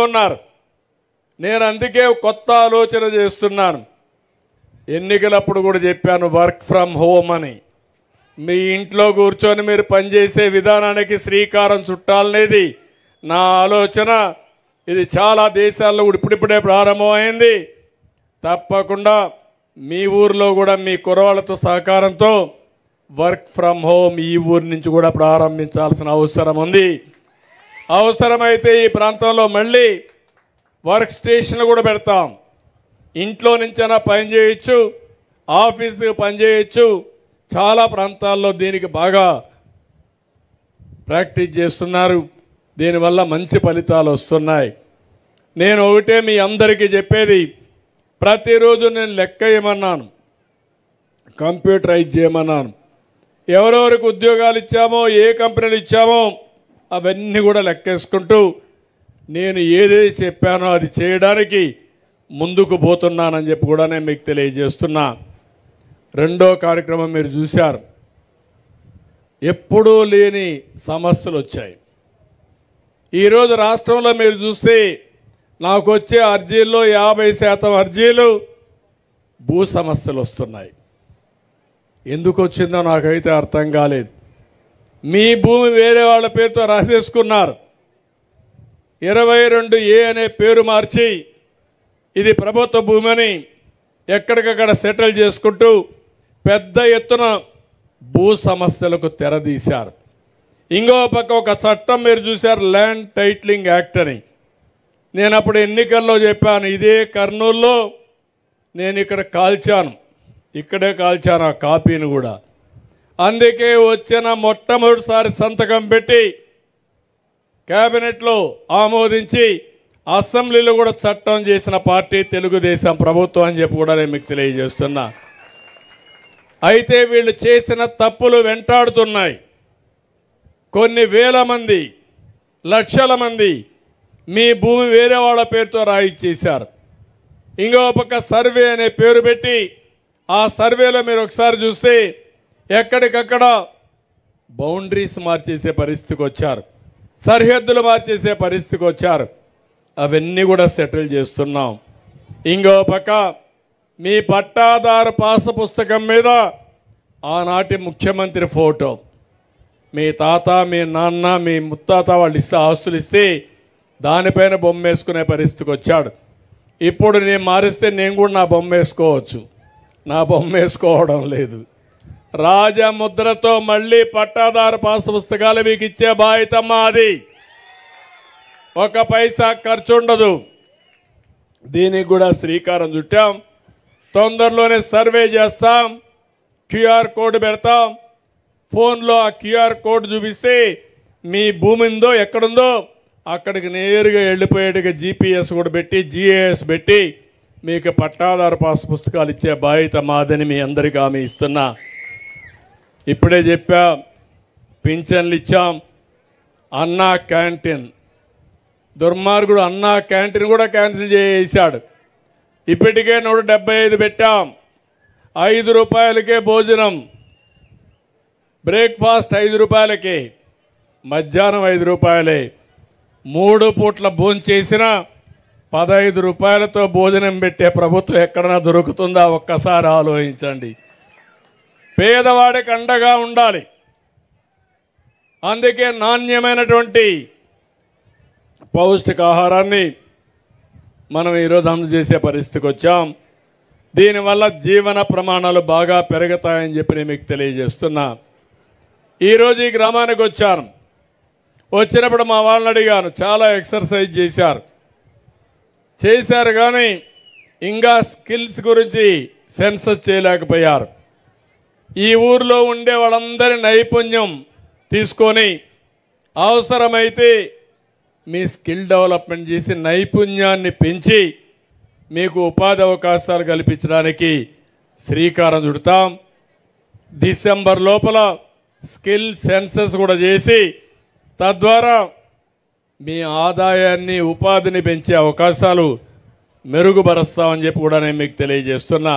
ఉన్నారు. నేను అందుకే కొత్త ఆలోచన చేస్తున్నాను. ఎన్నికలప్పుడు కూడా చెప్పాను వర్క్ ఫ్రమ్ హోమ్ అని. మీ ఇంట్లో కూర్చొని మీరు పనిచేసే విధానానికి శ్రీకారం చుట్టాలనేది నా ఆలోచన. ఇది చాలా దేశాల్లో ఇప్పుడిప్పుడే ప్రారంభమైంది. తప్పకుండా మీ ఊర్లో కూడా మీ కురవాళ్ళతో సహకారంతో వర్క్ ఫ్రమ్ హోమ్ ఈ ఊరి నుంచి కూడా ప్రారంభించాల్సిన అవసరం ఉంది. అవసరమైతే ఈ ప్రాంతంలో మళ్ళీ వర్క్ స్టేషన్లు కూడా పెడతాం. ఇంట్లో నుంచైనా పని చేయొచ్చు, ఆఫీస్కి పని చేయొచ్చు. చాలా ప్రాంతాల్లో దీనికి బాగా ప్రాక్టీస్ చేస్తున్నారు. దీనివల్ల మంచి ఫలితాలు వస్తున్నాయి. నేను ఒకటే మీ అందరికీ చెప్పేది, ప్రతిరోజు నేను లెక్క వేయమన్నాను, కంప్యూటరైజ్ చేయమన్నాను. ఎవరెవరికి ఉద్యోగాలు ఇచ్చామో, ఏ కంపెనీలు ఇచ్చామో అవన్నీ కూడా లెక్కేసుకుంటూ నేను ఏదైతే చెప్పానో అది చేయడానికి ముందుకు పోతున్నానని చెప్పి కూడా నేను మీకు తెలియజేస్తున్నా. రెండో కార్యక్రమం మీరు చూశారు. ఎప్పుడూ లేని సమస్యలు వచ్చాయి. ఈరోజు రాష్ట్రంలో మీరు చూస్తే నాకు వచ్చే అర్జీల్లో 50% అర్జీలు భూ సమస్యలు వస్తున్నాయి. ఎందుకు వచ్చిందో నాకైతే అర్థం కాలేదు. మీ భూమి వేరే వాళ్ళ పేరుతో రాసేసుకున్నారు. 22A అనే పేరు మార్చి ఇది ప్రభుత్వ భూమి అని ఎక్కడికక్కడ సెటిల్ చేసుకుంటూ పెద్ద ఎత్తున భూ సమస్యలకు తెరదీశారు. ఇంకో పక్క ఒక చట్టం మీరు చూశారు, ల్యాండ్ టైటిలింగ్ యాక్ట్ అని. నేను అప్పుడు ఎన్నికల్లో చెప్పాను, ఇదే కర్నూలులో నేను ఇక్కడ కాల్చాను, ఇక్కడే కాల్చాను ఆ కాపీని కూడా. అందుకే వచ్చిన మొట్టమొదటిసారి సంతకం పెట్టి కేబినెట్లో ఆమోదించి అసెంబ్లీలో కూడా చట్టం చేసిన పార్టీ తెలుగుదేశం ప్రభుత్వం అని చెప్పి కూడా నేను మీకు తెలియజేస్తున్నా. అయితే వీళ్ళు చేసిన తప్పులు వెంటాడుతున్నాయి. కొన్ని వేల మంది, లక్షల మంది మీ భూమి వేరే వాళ్ళ పేరుతో రాయిచ్చేశారు. ఇంకో పక్క సర్వే అనే పేరు పెట్టి ఆ సర్వేలో మీరు ఒకసారి చూస్తే ఎక్కడికక్కడ బౌండరీస్ మార్చేసే పరిస్థితికి వచ్చారు, సరిహద్దులు మార్చేసే పరిస్థితికి వచ్చారు. అవన్నీ కూడా సెటిల్ చేస్తున్నాం. ఇంకో పక్క మీ పట్టాదారు పాస్ పుస్తకం మీద ఆనాటి ముఖ్యమంత్రి ఫోటో, మీ తాత, మీ నాన్న, మీ ముత్తాత వాళ్ళు ఇస్తే ఆస్తులు ఇస్తే దానిపైన బొమ్మ వేసుకునే పరిస్థితికి వచ్చాడు. ఇప్పుడు నేను మారిస్తే నేను కూడా నా బొమ్మ వేసుకోవచ్చు. నా బొమ్మ వేసుకోవడం లేదు. రాజముద్రతో మళ్ళీ పట్టాదారు పాస్ పుస్తకాలు మీకు ఇచ్చే బాధ్యత మాది. ఒక పైసా ఖర్చు ఉండదు. దీనికి కూడా శ్రీకారం చుట్టాం. తొందరలోనే సర్వే చేస్తాం, క్యూఆర్ కోడ్ పెడతాం. ఫోన్లో ఆ క్యూఆర్ కోడ్ చూపిస్తే మీ భూమి ఉందో ఎక్కడుందో అక్కడికి నేరుగా వెళ్ళిపోయేట్టుగా జీపీఎస్ కూడా పెట్టి, జీఏఎస్ పెట్టి మీకు పట్టాదారు పాస్ పుస్తకాలు ఇచ్చే బాధ్యత మాదని మీ అందరికీ హామీ ఇస్తున్నా. ఇప్పుడే చెప్పా, పింఛన్లు ఇచ్చాం. అన్నా క్యాంటీన్, దుర్మార్గుడు అన్నా క్యాంటీన్ కూడా క్యాన్సిల్ చేశాడు. ఇప్పటికే 175 పెట్టాం. 5 రూపాయలకే భోజనం, బ్రేక్ఫాస్ట్ 5 రూపాయలకే, మధ్యాహ్నం 5 రూపాయలే. 3 పూట్ల భోజనం చేసిన 15 రూపాయలతో భోజనం పెట్టే ప్రభుత్వం ఎక్కడన్నా దొరుకుతుందా? ఒక్కసారి ఆలోచించండి. పేదవాడికి అండగా ఉండాలి. అందుకే నాణ్యమైనటువంటి పౌష్టికాహారాన్ని మనం ఈరోజు అందజేసే పరిస్థితికి వచ్చాం. దీనివల్ల జీవన ప్రమాణాలు బాగా పెరుగుతాయని చెప్పి నేను మీకు తెలియజేస్తున్నా. ఈరోజు ఈ గ్రామానికి వచ్చాను. వచ్చినప్పుడు మా వాళ్ళని అడిగాను, చాలా ఎక్సర్సైజ్ చేశారు కానీ ఇంకా స్కిల్స్ గురించి సెన్సస్ చేయలేకపోయారు. ఈ ఊర్లో ఉండే వాళ్ళందరి నైపుణ్యం తీసుకొని అవసరమైతే మీ స్కిల్ డెవలప్మెంట్ చేసి నైపుణ్యాన్ని పెంచి మీకు ఉపాధి అవకాశాలు కల్పించడానికి శ్రీకారం చుడతాం. డిసెంబర్ లోపల స్కిల్ సెన్సస్ కూడా చేసి తద్వారా మీ ఆదాయాన్ని, ఉపాధిని పెంచే అవకాశాలు మెరుగుపరుస్తామని చెప్పి కూడా నేను మీకు తెలియజేస్తున్నా.